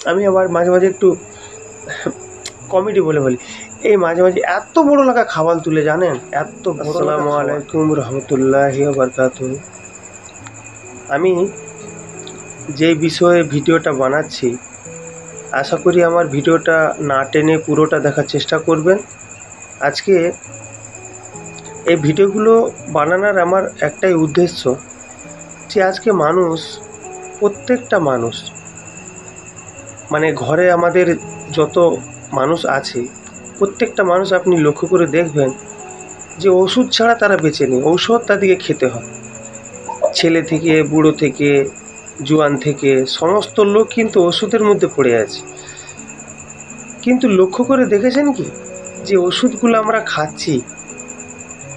আমি আবার মাঝে মাঝে একটু কমেডি বলে বলি, এই মাঝে মাঝে এত বড় লাগা খাবাল তুলে জানেন, এত বড়। আসসালামু আলাইকুম রহমতুল্লাহি ওয়া বারাকাতুহু। আমি যে বিষয়ে ভিডিওটা বানাচ্ছি, আশা করি আমার ভিডিওটা না টেনে পুরোটা দেখার চেষ্টা করবেন। আজকে এই ভিডিওগুলো বানানোর আমার একটাই উদ্দেশ্য, যে আজকে প্রত্যেকটা মানুষ মানে ঘরে আমাদের যত মানুষ আছে, প্রত্যেকটা মানুষ আপনি লক্ষ্য করে দেখবেন যে ওষুধ ছাড়া তারা বেঁচে নেই। ঔষধ তাদেরকে খেতে হয়, ছেলে থেকে বুড়ো থেকে জোয়ান থেকে সমস্ত লোক কিন্তু ওষুধের মধ্যে পড়ে আছে। কিন্তু লক্ষ্য করে দেখেছেন কি, যে ওষুধগুলো আমরা খাচ্ছি,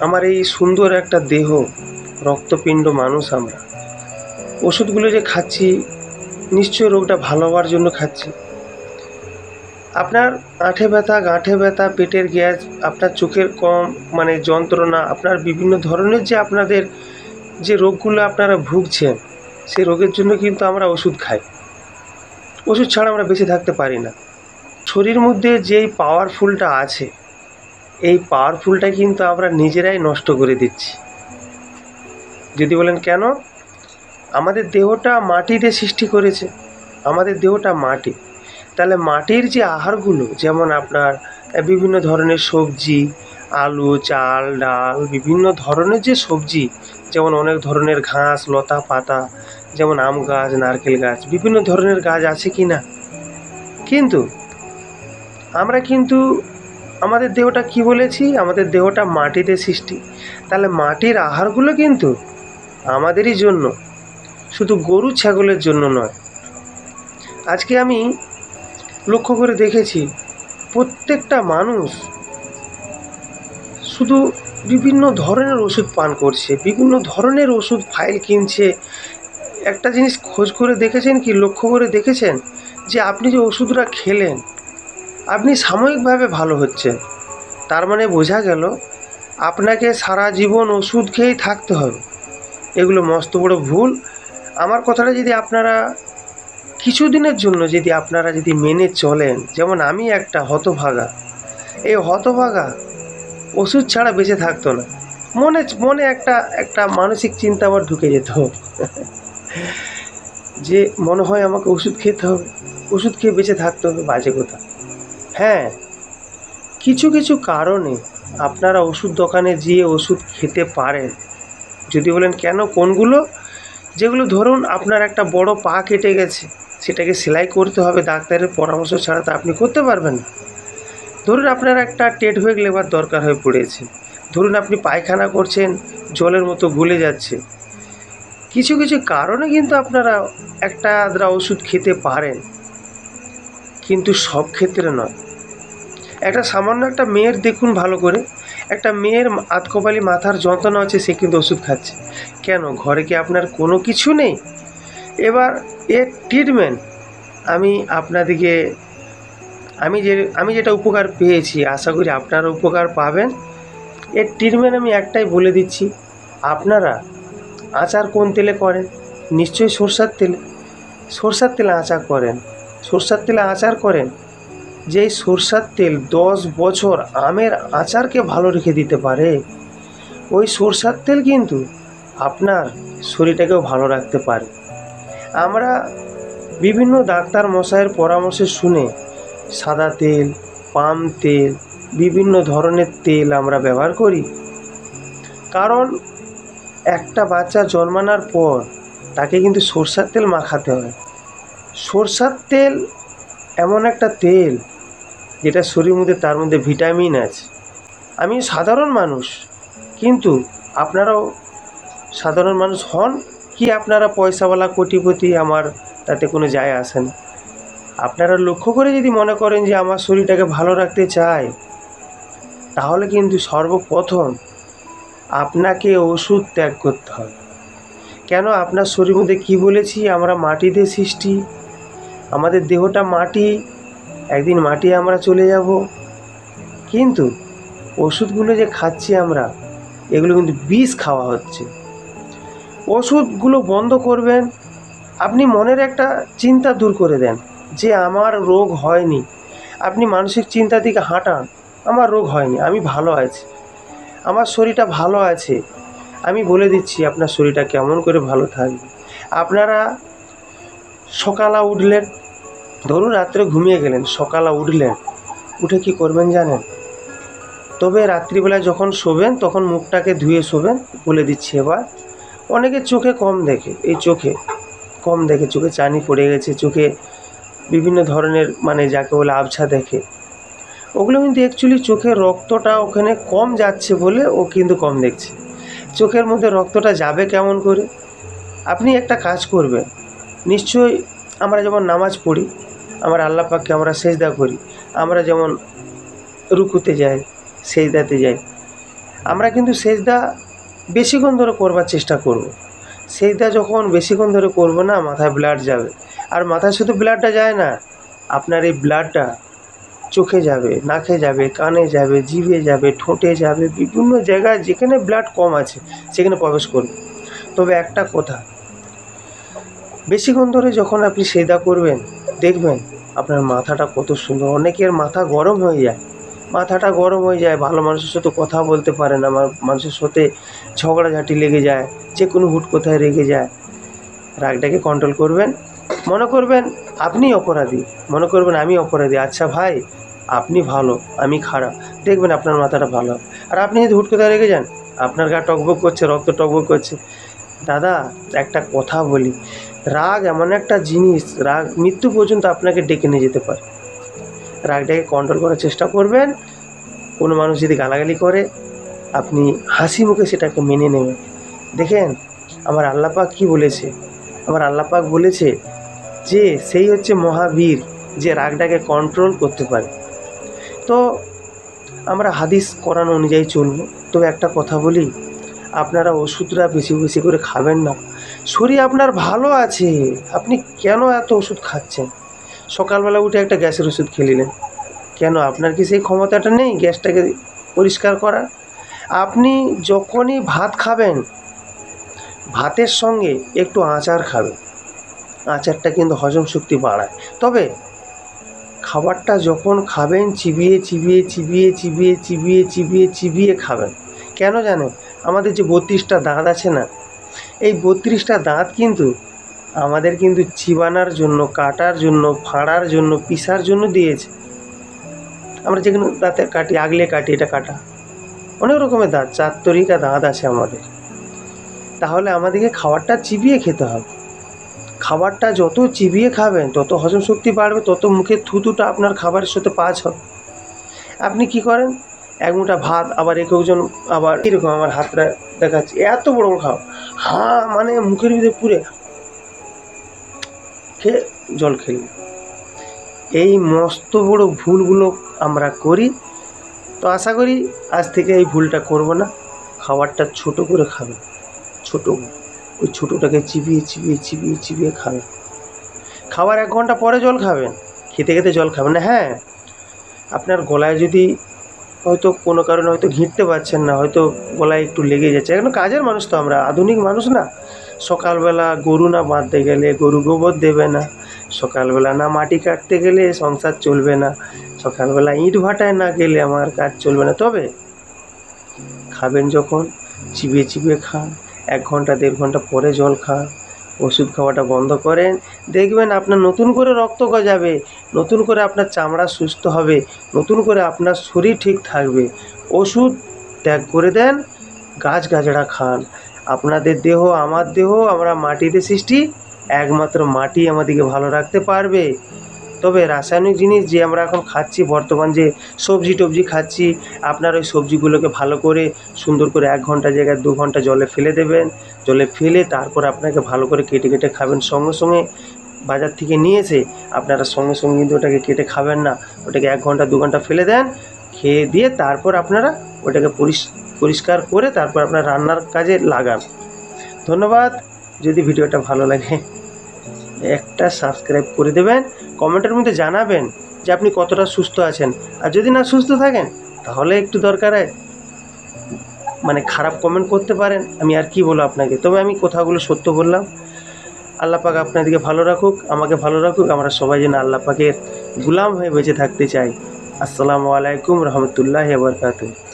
আমার এই সুন্দর একটা দেহ, রক্তপিণ্ড মানুষ, আমরা ওষুধগুলো যে খাচ্ছি নিশ্চয় রোগটা ভালো হওয়ার জন্য খাচ্ছি। আপনার আঁঠে ব্যথা, গাঁঠে ব্যথা, পেটের গ্যাস, আপনার চোখের কম মানে যন্ত্রণা, আপনার বিভিন্ন ধরনের যে আপনাদের যে রোগগুলো আপনারা ভুগছেন, সেই রোগের জন্য কিন্তু আমরা ওষুধ খাই। ওষুধ ছাড়া আমরা বেঁচে থাকতে পারি না। শরীর মধ্যে যেই পাওয়ারফুলটা আছে, এই পাওয়ারফুলটা কিন্তু আমরা নিজেরাই নষ্ট করে দিচ্ছি। যদি বলেন কেন, আমাদের দেহটা মাটি দিয়ে সৃষ্টি করেছে, আমাদের দেহটা মাটি। তাহলে মাটির যে আহারগুলো, যেমন আপনার বিভিন্ন ধরনের সবজি, আলু, চাল, ডাল, বিভিন্ন ধরনের যে সবজি, যেমন অনেক ধরনের ঘাস, লতা পাতা, যেমন আম গাছ, নারকেল গাছ, বিভিন্ন ধরনের গাছ আছে কি না? কিন্তু আমরা কিন্তু আমাদের দেহটা কি বলেছি, আমাদের দেহটা মাটিতে সৃষ্টি। তাহলে মাটির আহারগুলো কিন্তু আমাদেরই জন্য, শুধু গরু ছাগলের জন্য নয়। আজকে আমি লক্ষ্য করে দেখেছি প্রত্যেকটা মানুষ শুধু বিভিন্ন ধরনের ওষুধ পান করছে, বিভিন্ন ধরনের ওষুধ ফাইল কিনছে। একটা জিনিস খোঁজ করে দেখেছেন কি, লক্ষ্য করে দেখেছেন যে আপনি যে ওষুধটা খেলেন, আপনি সাময়িকভাবে ভালো হচ্ছেন, তার মানে বোঝা গেল আপনাকে সারা জীবন ওষুধ খেয়েই থাকতে হবে। এগুলো মস্ত বড় ভুল। আমার কথাটা যদি আপনারা কিছুদিনের জন্য যদি মেনে চলেন, যেমন আমি একটা হতভাগা, এই হতভাগা ওষুধ ছাড়া বেঁচে থাকতো না। মনে মনে একটা মানসিক চিন্তা আবার ঢুকে যেত যে মনে হয় আমাকে ওষুধ খেতে হবে, ওষুধ খেয়ে বেঁচে থাকতে হবে। বাজে কথা। হ্যাঁ, কিছু কিছু কারণে আপনারা ওষুধ দোকানে গিয়ে ওষুধ খেতে পারেন। যদি বলেন কেন, কোনগুলো? যেগুলো ধরুন আপনার একটা বড় পা কেটে গেছে, সেটাকে সেলাই করতে হবে, ডাক্তারের পরামর্শ ছাড়া তো আপনি করতে পারবেন না। ধরুন আপনার একটা টেটভেগ লেবার দরকার হয়ে পড়েছে, ধরুন আপনি পায়খানা করছেন, জলের মতো গুলে যাচ্ছে। কিছু কিছু কারণে কিন্তু আপনারা একটা আধটা ওষুধ খেতে পারেন, কিন্তু সব ক্ষেত্রে নয়। একটা সামান্য একটা মেয়ের দেখুন ভালো করে, একটা মেয়ের আধকপালি মাথার যন্ত্রণা হচ্ছে, সে কিন্তু ওষুধ খাচ্ছে। কেন? ঘরে কি আপনার কোনো কিছু নেই? এবার এর ট্রিটমেন্ট আমি আপনাদেরকে আমি যেটা উপকার পেয়েছি, আশা করি আপনারা উপকার পাবেন। এর ট্রিটমেন্ট আমি একটাই বলে দিচ্ছি। আপনারা আচার কোন তেলে করেন? নিশ্চয়ই সরষার তেলে আচার করেন। সরষার তেলে আচার করেন, যেই সরষার তেল 10 বছর আমের আচারকে ভালো রেখে দিতে পারে। ওই সরষার তেল কিন্তু আপনার শরীরটাকেও ভালো রাখতে পারে। আমরা বিভিন্ন ডাক্তার মশাইয়ের পরামর্শ শুনে সাদা তেল, পাম তেল, বিভিন্ন ধরনের তেল আমরা ব্যবহার করি। কারণ একটা বাচ্চা জন্মানোর পর তাকে কিন্তু সরষার তেল মাখাতে হয়। সরষার তেল এমন একটা তেল যেটা শরীরের মধ্যে, তার মধ্যে ভিটামিন আছে। আমি সাধারণ মানুষ, কিন্তু আপনারাও সাধারণ মানুষ হন কি আপনারা পয়সাওয়ালা কোটিপতি, আমার তাতে কোনো যায় আসে না। আপনারা লক্ষ্য করে যদি মনে করেন যে আমার শরীরটাকে ভালো রাখতে চাই, তাহলে কিন্তু সর্বপ্রথম আপনাকে ওষুধ ত্যাগ করতে হবে। কেন? আপনার শরীরের মধ্যে কী বলেছি, আমরা মাটিতে সৃষ্টি, আমাদের দেহটা মাটি, একদিন মাটি আমরা চলে যাব। কিন্তু ওষুধগুলো যে খাচ্ছি আমরা, এগুলো কিন্তু বিষ খাওয়া হচ্ছে। ওষুধগুলো বন্ধ করবেন, আপনি মনের একটা চিন্তা দূর করে দেন যে আমার রোগ হয়নি। আপনি মানসিক চিন্তা থেকে হাঁটান, আমার রোগ হয়নি, আমি ভালো আছি, আমার শরীরটা ভালো আছে। আমি বলে দিচ্ছি আপনার শরীরটা কেমন করে ভালো থাকবে। আপনারা সকালে উঠলেন, ধরুন রাত্রে ঘুমিয়ে গেলেন, সকালে উঠলেন, উঠে কি করবেন জানেন? তবে রাত্রিবেলায় যখন শোবেন তখন মুখটাকে ধুয়ে শোবেন। বলে দিচ্ছি এবার, অনেকে চোখে কম দেখে, এই চোখে কম দেখে, চোখে চানি পড়ে গেছে, চোখে বিভিন্ন ধরনের মানে যাকে বলে আবছা দেখে, ওগুলো কিন্তু অ্যাকচুয়ালি চোখের রক্তটা ওখানে কম যাচ্ছে বলে ও কিন্তু কম দেখছে। চোখের মধ্যে রক্তটা যাবে কেমন করে? আপনি একটা কাজ করবেন, নিশ্চয়ই আমরা যেমন নামাজ পড়ি, আমার আল্লাহ পাককে আমরা সেজদা করি, আমরা যেমন রুকুতে যাই, সেজদাতে যাই, আমরা কিন্তু সেজদা বেশিক্ষণ ধরে করবার চেষ্টা করব। সেজদা যখন বেশিক্ষণ ধরে করব না, মাথায় ব্লাড যাবে। আর মাথায় শুধু ব্লাডটা যায় না, আপনার এই ব্লাডটা চোখে যাবে, নাকে যাবে, কানে যাবে, জিভে যাবে, ঠোঁটে যাবে, বিভিন্ন জায়গায় যেখানে ব্লাড কম আছে সেখানে প্রবেশ করবে। তবে একটা কথা, বেশিক্ষণ ধরে যখন আপনি সেজদা করবেন, দেখবেন আপনার মাথাটা কত সুন্দর। অনেকের মাথা গরম হয়ে যায়, মাথাটা গরম হয়ে যায়, ভালো মানুষের সাথে কথা বলতে পারে না, মানুষের সাথে ঝগড়াঝাটি লেগে যায়, যে কোনো হুট কোথায় রেগে যায়। রাগটাকে কন্ট্রোল করবেন, মনে করবেন আপনি অপরাধী, মনে করবেন আমি অপরাধী, আচ্ছা ভাই আপনি ভালো আমি খারাপ, দেখবেন আপনার মাথাটা ভালো হবে। আর আপনি যদি হুট কোথায় রেগে যান, আপনার গা টকবক করছে, রক্ত টকবক করছে। দাদা একটা কথা বলি, রাগ এমন একটা জিনিস, রাগ মৃত্যু পর্যন্ত আপনাকে ডেকে নিয়ে যেতে পারে। রাগটাকে কন্ট্রোল করার চেষ্টা করবেন। কোনো মানুষ যদি গালাগালি করে, আপনি হাসি মুখে সেটাকে মেনে নেবেন। দেখেন আমার আল্লাহ পাক কী বলেছে, আমার আল্লাহ পাক বলেছে যে সেই হচ্ছে মহাবীর, যে রাগটাকে কন্ট্রোল করতে পারে। তো আমরা হাদিস কোরআন অনুযায়ী চলবো। তবে একটা কথা বলি, আপনারা ওষুধটা বেশি বেশি করে খাবেন না। শরীর আপনার ভালো আছে, আপনি কেন এত ওষুধ খাচ্ছেন? সকালবেলা উঠে একটা গ্যাসের ওষুধ খেয়ে নিলেন, কেন? আপনার কি সেই ক্ষমতাটা নেই গ্যাসটাকে পরিষ্কার করার? আপনি যখনই ভাত খাবেন, ভাতের সঙ্গে একটু আচার খাবেন, আচারটা কিন্তু হজম শক্তি বাড়ায়। তবে খাবারটা যখন খাবেন চিবিয়ে চিবিয়ে চিবিয়ে চিবিয়ে চিবিয়ে চিবিয়ে চিবিয়ে খাবেন। কেন জানেন? আমাদের যে 32টা দাঁত আছে না, এই 32টা দাঁত কিন্তু আমাদের কিন্তু চিবানোর জন্য, কাটার জন্য, ফাঁড়ার জন্য, পিসার জন্য দিয়েছে। আমরা যেগুলো দাঁতে কাটি, আগলে কাটি, এটা কাটা, অনেক রকমের দাঁত, 4 তরিকা দাঁত আছে আমাদের। তাহলে আমাদেরকে খাবারটা চিবিয়ে খেতে হবে। খাবারটা যত চিবিয়ে খাবেন তত হজম শক্তি বাড়বে, তত মুখের থুতুটা আপনার খাবারের সাথে পাঁচ হবে। আপনি কি করেন, এক মুঠা ভাত, আবার একজন আবার এরকম, আমার হাতটা দেখাচ্ছি, এত বড় বড় খাও, হ্যাঁ মানে মুখের ভিতরে পুরে খেয়ে জল খেলি। এই মস্ত বড় ভুলগুলো আমরা করি। তো আশা করি আজ থেকে এই ভুলটা করব না। খাবারটা ছোট করে খাবেন, ছোট, ওই ছোটোটাকে চিবিয়ে চিবিয়ে চিবিয়ে চিবিয়ে খাবেন। খাবার 1 ঘন্টা পরে জল খাবেন, খেতে খেতে জল খাবেন না। হ্যাঁ, আপনার গলায় যদি হয়তো কোনো কারণে হয়তো ঘিঁটতে পারছেন না, হয়তো গলায় একটু লেগে যাচ্ছে, এখন কাজের মানুষ তো আমরা, আধুনিক মানুষ না। সকালবেলা গরু না বাঁধতে গেলে গরু গোবর দেবে না, সকালবেলা না মাটি কাটতে গেলে সংসার চলবে না, সকালবেলা ইট ভাটায় না গেলে আমার কাজ চলবে না। তবে খাবেন যখন চিবিয়ে চিবিয়ে খান, 1 ঘন্টা 1.5 ঘন্টা পরে জল খান, ওষুধ খাওয়াটা বন্ধ করেন। দেখবেন আপনার নতুন করে রক্ত গজাবে, নতুন করে আপনার চামড়া সুস্থ হবে, নতুন করে আপনার শরীর ঠিক থাকবে। ওষুধ ত্যাগ করে দেন, গাছগাছড়া খান। আপনাদের দেহ আমার দেহ, আমরা মাটিতে সৃষ্টি, একমাত্র মাটি আমাদেরকে ভালো রাখতে পারবে। তবে রাসায়নিক জিনিস যে আমরা এখন খাচ্ছি, বর্তমান যে সবজি টবজি খাচ্ছি, আপনার ওই সবজিগুলোকে ভালো করে সুন্দর করে 1 ঘন্টা জায়গায় 2 ঘন্টা জলে ফেলে দেবেন। জলে ফেলে তারপর আপনাকে ভালো করে কেটে কেটে খাবেন। সঙ্গে সঙ্গে বাজার থেকে নিয়ে এসে আপনারা সঙ্গে সঙ্গে কিন্তু ওটাকে কেটে খাবেন না, ওটাকে 1 ঘন্টা 2 ঘন্টা ফেলে দেন। খেয়ে দিয়ে তারপর আপনারা ওটাকে পরিষ্কার করে তারপর আপনার রান্নার কাজে লাগান। ধন্যবাদ। যদি ভিডিওটা ভালো লাগে একটা সাবস্ক্রাইব করে দেবেন, কমেন্টের মধ্যে জানাবেন যে আপনি কতটা সুস্থ আছেন। আর যদি না সুস্থ থাকেন তাহলে একটু দরকারে মানে খারাপ কমেন্ট করতে পারেন, আমি আর কি বলবো আপনাকে। তবে আমি কথাগুলো সত্য বললাম। আল্লাহ পাক আপনাদেরকে ভালো রাখুক, আমাকে ভালো রাখুক। আমরা সবাই যেন আল্লাহ পাকের গুলাম হয়ে বেঁচে থাকতে চাই। আসসালামু আলাইকুম রহমতুল্লাহি ওয়া বারাকাতুহু।